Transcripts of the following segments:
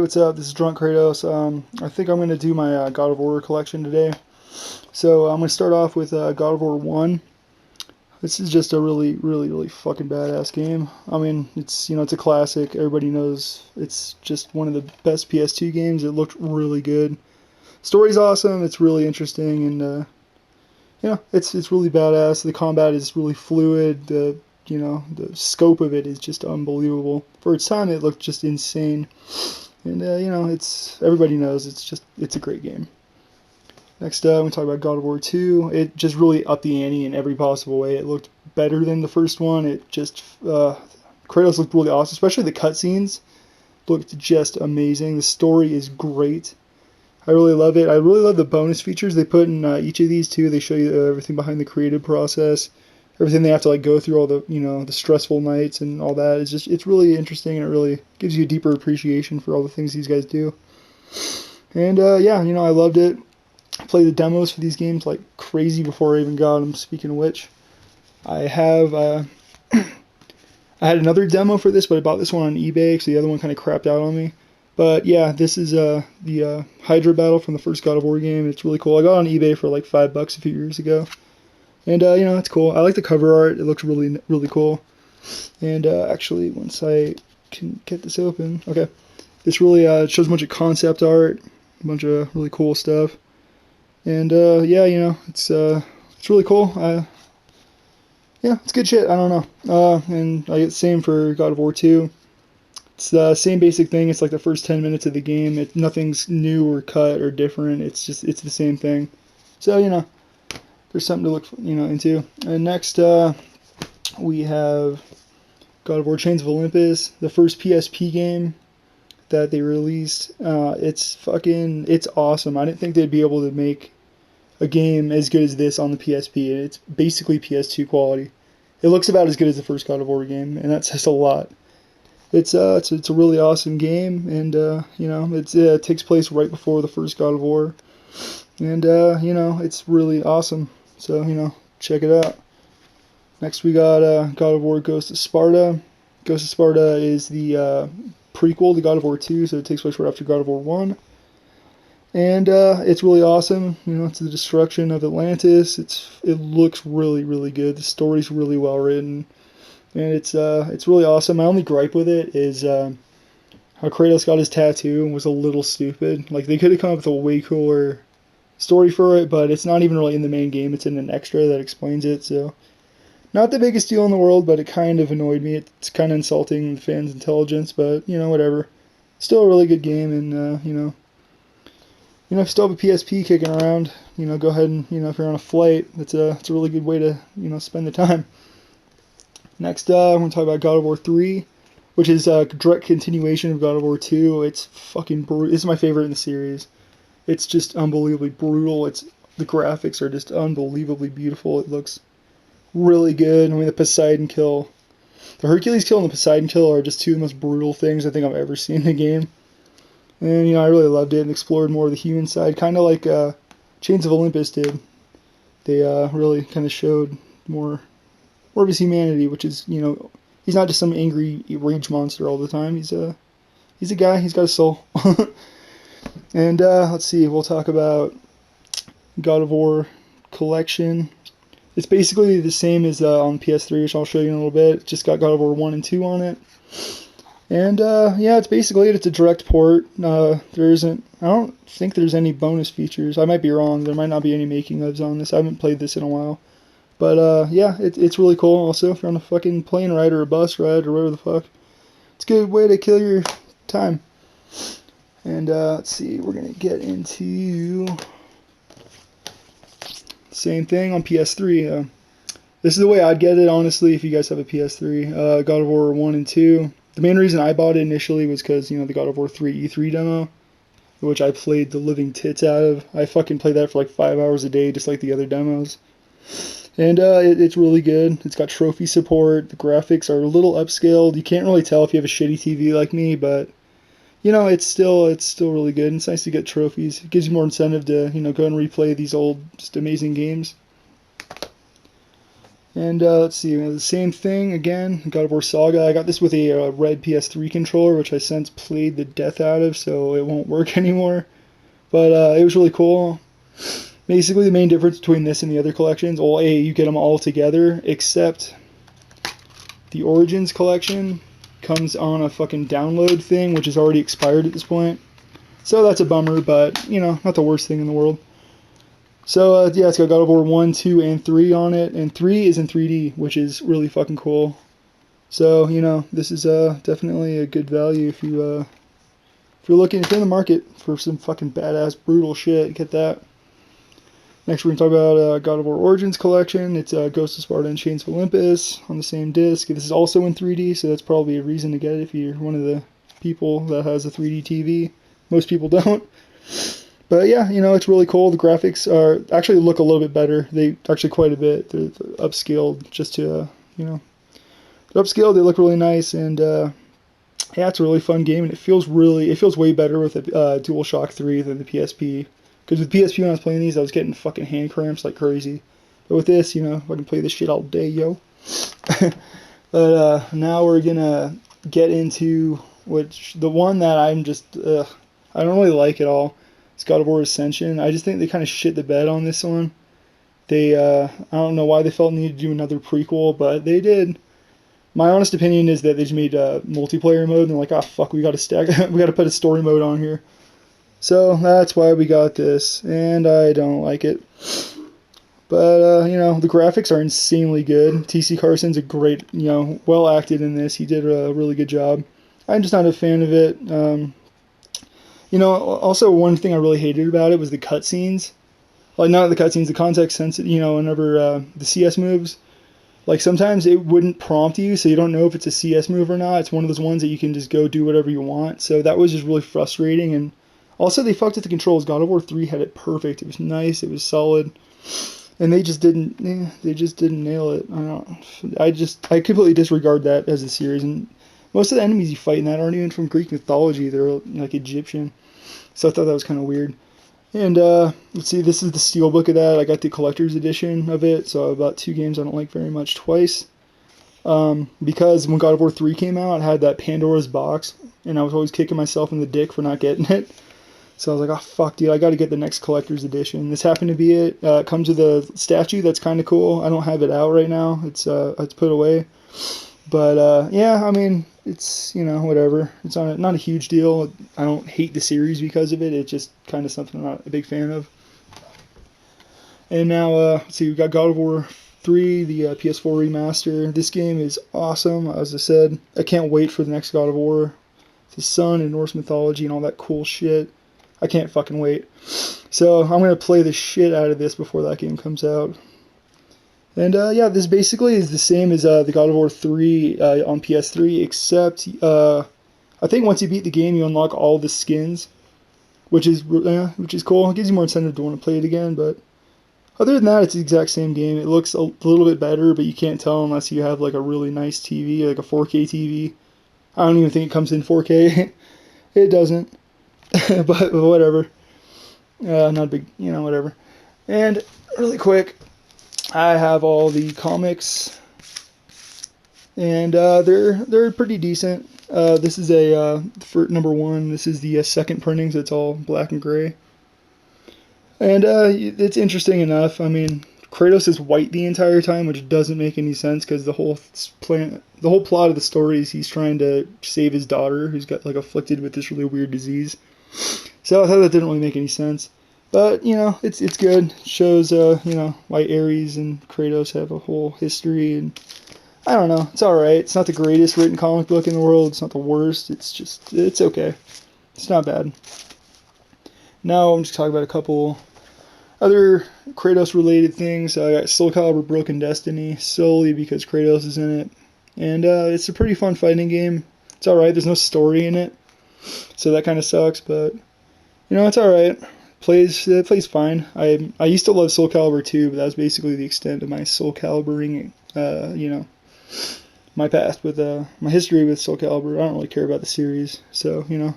what's up? This is Drunk Kratos. I think I'm going to do my God of War collection today. So I'm going to start off with God of War 1. This is just a really fucking badass game. I mean, it's a classic. Everybody knows it's just one of the best PS2 games. It looked really good. Story's awesome. It's really interesting, and it's really badass. The combat is really fluid. The scope of it is just unbelievable. For its time, it looked just insane. And it's everybody knows it's a great game. Next up, we talk about God of War 2. It just really upped the ante in every possible way. It looked better than the first one. It just Kratos looked really awesome, especially the cutscenes looked just amazing. The story is great. I really love it. I really love the bonus features they put in each of these too. They show you everything behind the creative process, everything they have to go through, all the the stressful nights and all that. It's really interesting, and it really gives you a deeper appreciation for all the things these guys do. And I loved it. I played the demos for these games like crazy before I even got them. Speaking of which, I have I had another demo for this, but I bought this one on eBay because the other one kind of crapped out on me. But yeah, this is the Hydra battle from the first God of War game. It's really cool. I got it on eBay for like $5 a few years ago. And, it's cool. I like the cover art. It looks really cool. And actually, once I can get this open, okay. This really shows a bunch of concept art, a bunch of really cool stuff. And, it's really cool. It's good shit. I don't know. And I get the same for God of War 2. It's the same basic thing. It's like the first 10 minutes of the game. Nothing's new or cut or different. It's the same thing. So, there's something to look into. And next we have God of War Chains of Olympus, the first PSP game that they released. It's awesome. I didn't think they'd be able to make a game as good as this on the PSP. It's basically PS2 quality. It looks about as good as the first God of War game, and that says a lot. It's a really awesome game, and it takes place right before the first God of War, and it's really awesome. So check it out. Next we got God of War Ghost of Sparta. Ghost of Sparta is the prequel to God of War 2, so it takes place right after God of War 1. And it's really awesome. It's the destruction of Atlantis. It looks really good. The story's really well written, and it's really awesome. My only gripe with it is how Kratos got his tattoo was a little stupid. Like, they could have come up with a way cooler story for it, but it's not even really in the main game. It's in an extra that explains it. So, not the biggest deal in the world, but it kind of annoyed me. It's kind of insulting the fans' intelligence, but whatever. Still a really good game, and if you still have a PSP kicking around, go ahead and, if you're on a flight, it's a really good way to, spend the time. Next, I'm going to talk about God of War 3, which is a direct continuation of God of War 2. It's fucking brutal. This is my favorite in the series. It's just unbelievably brutal. The graphics are just unbelievably beautiful. It looks really good. I mean, the Poseidon kill. The Hercules kill and the Poseidon kill are just two of the most brutal things I think I've ever seen in a game. And, I really loved it and explored more of the human side, kind of like Chains of Olympus did. They really kind of showed more of his humanity, which is, he's not just some angry rage monster all the time. He's a guy. He's got a soul. And let's see, we'll talk about God of War Collection. It's basically the same as on PS3, which I'll show you in a little bit. It's just got God of War 1 and 2 on it. And it's basically it's a direct port. I don't think there's any bonus features. I might be wrong. There might not be any making ofs on this. I haven't played this in a while. But it's really cool. Also, if you're on a fucking plane ride or a bus ride or whatever the fuck, it's a good way to kill your time. And let's see, we're going to get into same thing on PS3. This is the way I'd get it, honestly, if you guys have a PS3. God of War 1 and 2. The main reason I bought it initially was because, the God of War 3 E3 demo, which I played the living tits out of. I fucking played that for like 5 hours a day, just like the other demos. And it's really good. It's got trophy support. The graphics are a little upscaled. You can't really tell if you have a shitty TV like me, but it's still really good. It's nice to get trophies. It gives you more incentive to, go and replay these old, just amazing games. And let's see, the same thing again, God of War Saga. I got this with a red PS3 controller, which I since played the death out of, so it won't work anymore. But it was really cool. Basically, the main difference between this and the other collections, well, A, you get them all together, except the Origins collection comes on a fucking download thing, which is already expired at this point. So that's a bummer, but, you know, not the worst thing in the world. So, yeah, it's got God of War 1, 2, and 3 on it, and 3 is in 3D, which is really fucking cool. So, you know, this is definitely a good value if you're in the market for some fucking badass, brutal shit, get that. Next, we're going to talk about God of War Origins Collection. It's Ghost of Sparta and Chains of Olympus on the same disc. This is also in 3D, so that's probably a reason to get it if you're one of the people that has a 3D TV. Most people don't. But yeah, you know, it's really cool. The graphics are actually look a little bit better. They actually quite a bit. They're upscaled just to, you know, they're upscaled. They look really nice, and yeah, it's a really fun game, and it feels way better with the DualShock 3 than the PSP. Because with PSP when I was playing these, I was getting fucking hand cramps like crazy. But with this, you know, I can play this shit all day, yo. But now we're gonna get into the one that I'm just I don't really like at all. It's God of War Ascension. I just think they kind of shit the bed on this one. They I don't know why they felt the need to do another prequel, but they did. My honest opinion is that they just made a multiplayer mode and they're like, ah, fuck, we gotta put a story mode on here. So that's why we got this, and I don't like it. But, you know, the graphics are insanely good. T.C. Carson's a great, you know, well acted in this. He did a really good job. I'm just not a fan of it. You know, also one thing I really hated about it was the cutscenes. Like, not the cutscenes, the context sensitive, you know, whenever the CS moves. Like, sometimes it wouldn't prompt you, so you don't know if it's a CS move or not. It's one of those ones that you can just go do whatever you want. So that was just really frustrating, and also, they fucked with the controls. God of War 3 had it perfect. It was nice. It was solid. And they just didn't nail it. I completely disregard that as a series. And most of the enemies you fight in that aren't even from Greek mythology. They're like Egyptian. So I thought that was kind of weird. And let's see, this is the steelbook of that. I got the collector's edition of it. So about 2 games I don't like very much twice. Because when God of War 3 came out, it had that Pandora's box. And I was always kicking myself in the dick for not getting it. So I was like, oh, fuck, dude, I got to get the next collector's edition. This happened to be it. It comes with a statue that's kind of cool. I don't have it out right now. It's put away. But, yeah, I mean, it's, you know, whatever. It's not a huge deal. I don't hate the series because of it. It's just kind of something I'm not a big fan of. And now, let's see, we got God of War 3, the PS4 remaster. This game is awesome. As I said, I can't wait for the next God of War. The sun and Norse mythology and all that cool shit. I can't fucking wait. So I'm going to play the shit out of this before that game comes out. And yeah, this basically is the same as the God of War 3 on PS3, except I think once you beat the game, you unlock all the skins, which is cool. It gives you more incentive to want to play it again, but other than that, it's the exact same game. It looks a little bit better, but you can't tell unless you have like a really nice TV, like a 4K TV. I don't even think it comes in 4K. It doesn't. but whatever. Not a big, you know, whatever. And really quick, I have all the comics, and they're pretty decent. This is for number 1. This is the second printing, so it's all black and gray. And it's interesting enough. I mean, Kratos is white the entire time, which doesn't make any sense because the whole plot of the story is he's trying to save his daughter, who's got like afflicted with this really weird disease. So I thought that didn't really make any sense. But, you know, it's good. It shows, you know, why Ares and Kratos have a whole history. And I don't know. It's alright. It's not the greatest written comic book in the world. It's not the worst. It's okay. It's not bad. Now I'm just talking about a couple other Kratos-related things. I got Soul Calibur Broken Destiny, solely because Kratos is in it. And it's a pretty fun fighting game. It's alright. There's no story in it. So that kind of sucks, but, you know, it's alright. It plays fine. I used to love Soul Calibur 2, but that was basically the extent of my Soul Caliburing, you know, my past with, my history with Soul Calibur. I don't really care about the series, so, you know,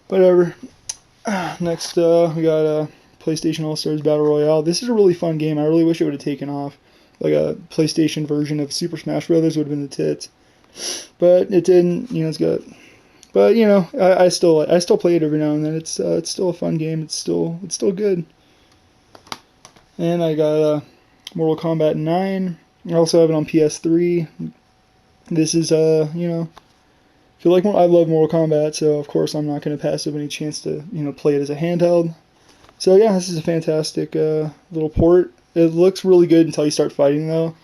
whatever. Next, we got PlayStation All-Stars Battle Royale. This is a really fun game. I really wish it would have taken off. like a PlayStation version of Super Smash Brothers would have been the tits. But it didn't. It's got. But I still play it every now and then. It's still a fun game. It's still good. And I got Mortal Kombat 9. I also have it on PS3. This is if you like, I love Mortal Kombat, so of course I'm not going to pass up any chance to play it as a handheld. So yeah, this is a fantastic little port. It looks really good until you start fighting though.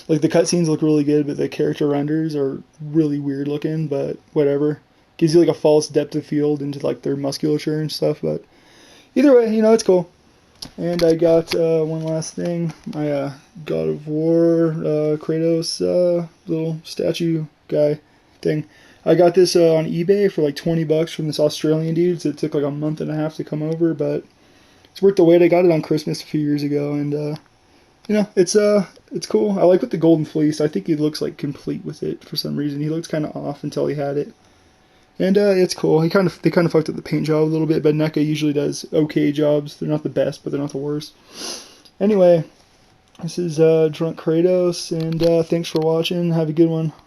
Like the cutscenes look really good, but the character renders are really weird looking. But whatever, gives you like a false depth of field into like their musculature and stuff. But either way, it's cool. And I got one last thing. My God of War Kratos little statue guy thing. I got this on eBay for like $20 from this Australian dude. So it took like a month and a half to come over, but it's worth the wait. I got it on Christmas a few years ago, and it's cool. I like with the golden fleece. I think he looks like complete with it for some reason. He looks kind of off until he had it, and it's cool. They kind of fucked up the paint job a little bit, but NECA usually does okay jobs. They're not the best, but they're not the worst. Anyway, this is Drunk Kratos, and thanks for watching. Have a good one.